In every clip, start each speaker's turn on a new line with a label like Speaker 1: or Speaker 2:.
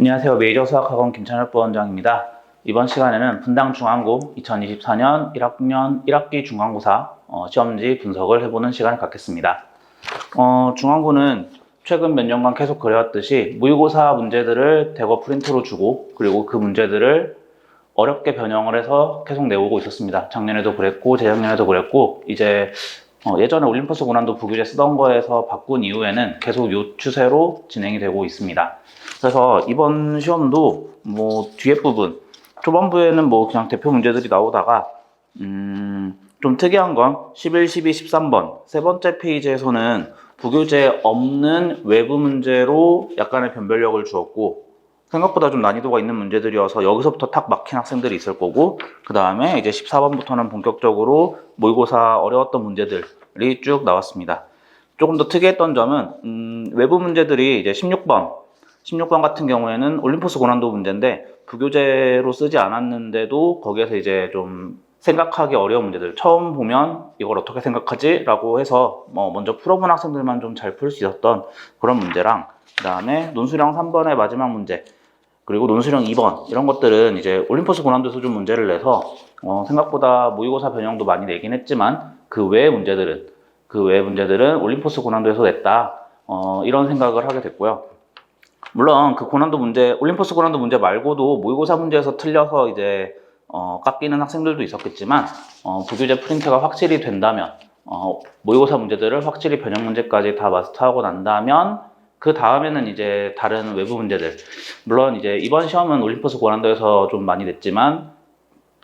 Speaker 1: 안녕하세요. 메이저 수학학원 김찬혁 부원장입니다. 이번 시간에는 분당 중앙고 2024년 1학년 1학기 중간고사 시험지 분석을 해보는 시간을 갖겠습니다. 중앙고는 최근 몇 년간 계속 그래왔듯이 모의고사 문제들을 대거 프린트로 주고 그리고 그 문제들을 어렵게 변형을 해서 계속 내오고 있었습니다. 작년에도 그랬고 재작년에도 그랬고 이제 예전에 올림포스 고난도 부교재 쓰던 거에서 바꾼 이후에는 계속 이 추세로 진행이 되고 있습니다. 그래서 이번 시험도 뒤에 부분, 초반부에는 그냥 대표 문제들이 나오다가 좀 특이한 건 11, 12, 13번 세 번째 페이지에서는 부교재 없는 외부 문제로 약간의 변별력을 주었고 생각보다 좀 난이도가 있는 문제들이어서 여기서부터 탁 막힌 학생들이 있을 거고 그 다음에 이제 14번부터는 본격적으로 모의고사 어려웠던 문제들이 쭉 나왔습니다. 조금 더 특이했던 점은 외부 문제들이 이제 16번 같은 경우에는 올림포스 고난도 문제인데 부교재로 쓰지 않았는데도 거기에서 이제 좀 생각하기 어려운 문제들 처음 보면 이걸 어떻게 생각하지? 라고 해서 먼저 풀어본 학생들만 좀 잘 풀 수 있었던 그런 문제랑 그 다음에 논술형 3번의 마지막 문제 그리고 논술형 2번 이런 것들은 이제 올림포스 고난도 수준 문제를 내서 생각보다 모의고사 변형도 많이 내긴 했지만 그 외의 문제들은 올림포스 고난도에서 냈다 이런 생각을 하게 됐고요. 물론 그 고난도 문제, 올림포스 고난도 문제 말고도 모의고사 문제에서 틀려서 이제 깎이는 학생들도 있었겠지만 부교재 프린트가 확실히 된다면 모의고사 문제들을 확실히 변형 문제까지 다 마스터하고 난다면 그 다음에는 이제 다른 외부 문제들 물론 이제 이번 시험은 올림포스 고난도에서 좀 많이 냈지만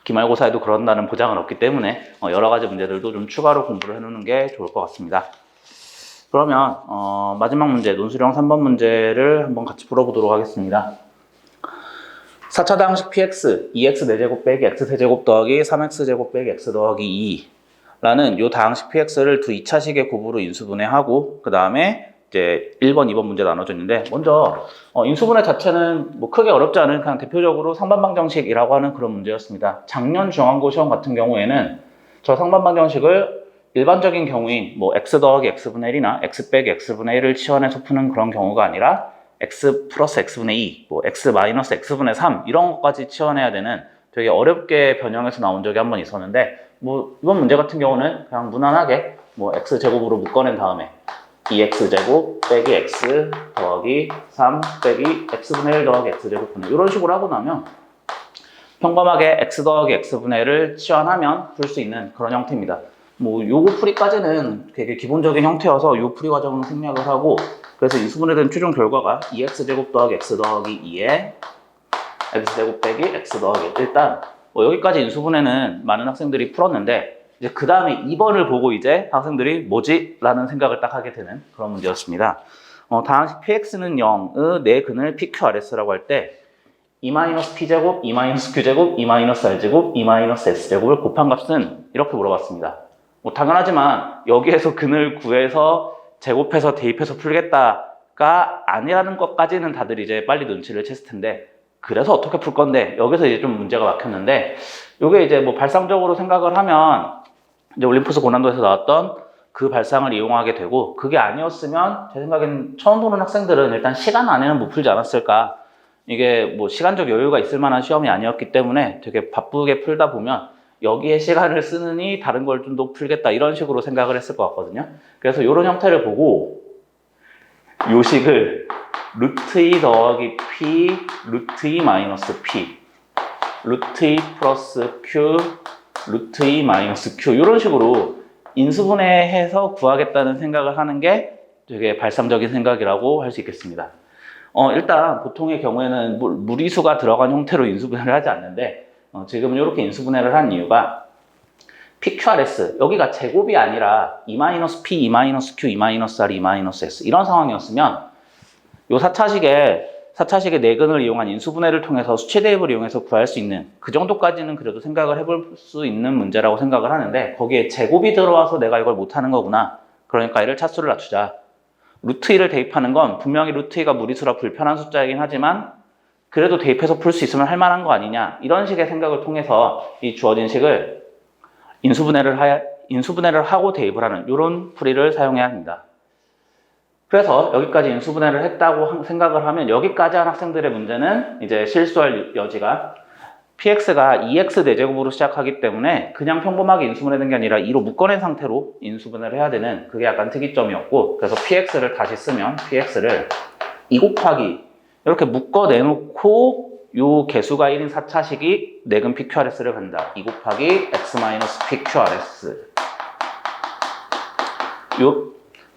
Speaker 1: 기말고사에도 그런다는 보장은 없기 때문에 여러 가지 문제들도 좀 추가로 공부를 해놓는 게 좋을 것 같습니다. 그러면 마지막 문제 논술형 3번 문제를 한번 같이 풀어보도록 하겠습니다. 4차 다항식 px 2x 4제곱 빼기 x 세제곱 더하기 3x 제곱 빼기 x 더하기 2라는 이 다항식 px를 두 2차식의 곱으로 인수분해하고 그 다음에 이제 1번, 2번 문제 나눠져 있는데 먼저 인수분해 자체는 크게 어렵지 않은 그냥 대표적으로 상반방정식이라고 하는 그런 문제였습니다. 작년 중앙고 시험 같은 경우에는 저 상반방정식을 일반적인 경우인 x 더하기 x분의 1이나 x 빼기 x분의 1을 치환해서 푸는 그런 경우가 아니라 x 플러스 x분의 2, x 마이너스 x분의 3 이런 것까지 치환해야 되는 되게 어렵게 변형해서 나온 적이 한 번 있었는데 이번 문제 같은 경우는 그냥 무난하게 x제곱으로 묶어낸 다음에 2x제곱 빼기 x 더하기 3 빼기 x분의 1 더하기 x제곱분의 이런 식으로 하고 나면 평범하게 x 더하기 x분의 1을 치환하면 풀 수 있는 그런 형태입니다. 요거 풀이까지는 되게 기본적인 형태여서 요 풀이 과정은 생략을 하고 그래서 인수분해된 최종 결과가 2x제곱 더하기 x 더하기 2에 x제곱 빼기 x 더하기 일단 여기까지 인수분해는 많은 학생들이 풀었는데 이제 그 다음에 2번을 보고 이제 학생들이 뭐지? 라는 생각을 딱 하게 되는 그런 문제였습니다. 다항식 px는 0의 네 근을 pqrs라고 할 때 2-p제곱, 2-q제곱, 2-r제곱, 2-s제곱을 곱한 값은 이렇게 물어봤습니다. 당연하지만 여기에서 근을 구해서 제곱해서 대입해서 풀겠다가 아니라는 것까지는 다들 이제 빨리 눈치를 챘을 텐데 그래서 어떻게 풀 건데 여기서 이제 좀 문제가 막혔는데 이게 이제 발상적으로 생각을 하면 이제 올림포스 고난도에서 나왔던 그 발상을 이용하게 되고 그게 아니었으면 제 생각엔 처음 보는 학생들은 일단 시간 안에는 못 풀지 않았을까 이게 시간적 여유가 있을 만한 시험이 아니었기 때문에 되게 바쁘게 풀다 보면 여기에 시간을 쓰느니 다른 걸 좀 더 풀겠다 이런 식으로 생각을 했을 것 같거든요. 그래서 이런 형태를 보고 요 식을 루트 2 더하기 p, 루트 2 마이너스 p, 루트 2 플러스 q, 루트 2 마이너스 q 이런 식으로 인수분해해서 구하겠다는 생각을 하는 게 되게 발상적인 생각이라고 할 수 있겠습니다. 일단 보통의 경우에는 무리수가 들어간 형태로 인수분해를 하지 않는데 지금 이렇게 인수분해를 한 이유가 PQRS 여기가 제곱이 아니라 2-P, 2-Q, 2-R, 2-S 이런 상황이었으면 이 4차식의 내근을 이용한 인수분해를 통해서 수치 대입을 이용해서 구할 수 있는 그 정도까지는 그래도 생각을 해볼 수 있는 문제라고 생각을 하는데 거기에 제곱이 들어와서 내가 이걸 못하는 거구나. 그러니까 얘를 차수를 낮추자. 루트 2를 대입하는 건 분명히 루트 2가 무리수라 불편한 숫자이긴 하지만 그래도 대입해서 풀 수 있으면 할 만한 거 아니냐 이런 식의 생각을 통해서 이 주어진 식을 인수분해를 하고 대입을 하는 이런 풀이를 사용해야 합니다. 그래서 여기까지 인수분해를 했다고 생각을 하면 여기까지 한 학생들의 문제는 이제 실수할 여지가 px가 2x 4제곱으로 시작하기 때문에 그냥 평범하게 인수분해된 게 아니라 2로 묶어낸 상태로 인수분해를 해야 되는 그게 약간 특이점이었고, 그래서 px를 다시 쓰면 px를 2 곱하기 이렇게 묶어내놓고 요 개수가 1인 4차식이 내근 PQRS를 간다. 2 곱하기 x-PQRS.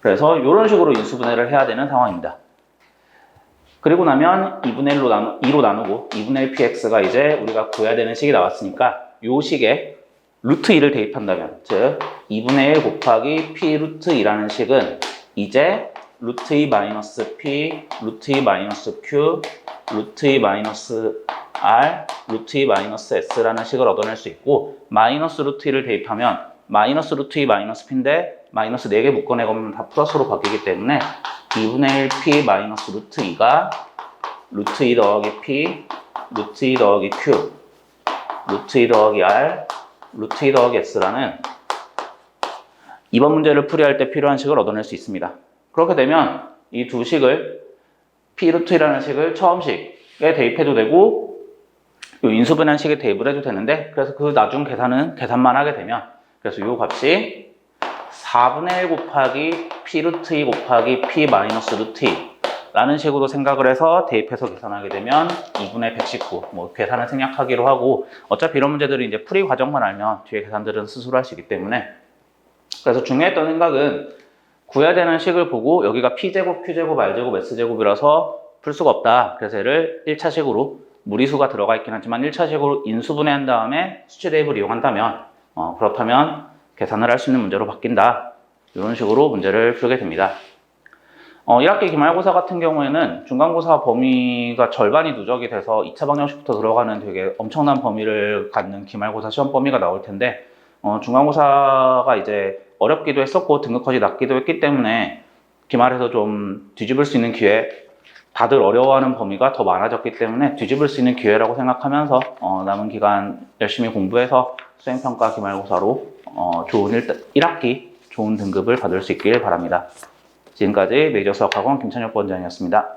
Speaker 1: 그래서 이런 식으로 인수분해를 해야 되는 상황입니다. 그리고 나면 2로 나누고 2분의 1 px가 이제 우리가 구해야 되는 식이 나왔으니까 요 식에 루트 2를 대입한다면, 즉 2분의 1 곱하기 p 루트 2라는 식은 이제 루트 2 마이너스 p, 루트 2 마이너스 q, 루트 2 마이너스 r, 루트 2 마이너스 s라는 식을 얻어낼 수 있고, 마이너스 루트 2를 대입하면 마이너스 루트 2 마이너스 p인데 마이너스 4개 묶어내면 다 플러스로 바뀌기 때문에 2분의 1p 마이너스 루트 2가 루트 2 더하기 p, 루트 2 더하기 q, 루트 2 더하기 r, 루트 2 더하기 s라는 이번 문제를 풀이할 때 필요한 식을 얻어낼 수 있습니다. 그렇게 되면 이 두 식을 p 루트 2라는 식을 처음 식에 대입해도 되고 이 인수분해한 식에 대입을 해도 되는데, 그래서 그 나중 계산만 하게 되면, 그래서 이 값이 4분의 1 곱하기 p 루트 2 곱하기 p 마이너스 루트 2 라는 식으로 생각을 해서 대입해서 계산하게 되면 2분의 119, 뭐 계산을 생략하기로 하고, 어차피 이런 문제들이 이제 풀이 과정만 알면 뒤에 계산들은 스스로 할 수 있기 때문에, 그래서 중요했던 생각은 구해야 되는 식을 보고 여기가 p제곱, q제곱, r제곱, s제곱이라서 풀 수가 없다. 그래서 얘를 1차식으로 무리수가 들어가 있긴 하지만 1차식으로 인수분해한 다음에 수치 대입을 이용한다면 그렇다면 계산을 할 수 있는 문제로 바뀐다. 이런 식으로 문제를 풀게 됩니다. 1학기 기말고사 같은 경우에는 중간고사 범위가 절반이 누적이 돼서 2차 방정식부터 들어가는 되게 엄청난 범위를 갖는 기말고사 시험 범위가 나올 텐데, 중간고사가 이제 어렵기도 했었고 등급컷이 낮기도 했기 때문에 기말에서 좀 뒤집을 수 있는 기회, 다들 어려워하는 범위가 더 많아졌기 때문에 뒤집을 수 있는 기회라고 생각하면서 남은 기간 열심히 공부해서 수행평가 기말고사로 좋은 1학기 좋은 등급을 받을 수 있길 바랍니다. 지금까지 메이저 수학학원 김찬혁 원장이었습니다.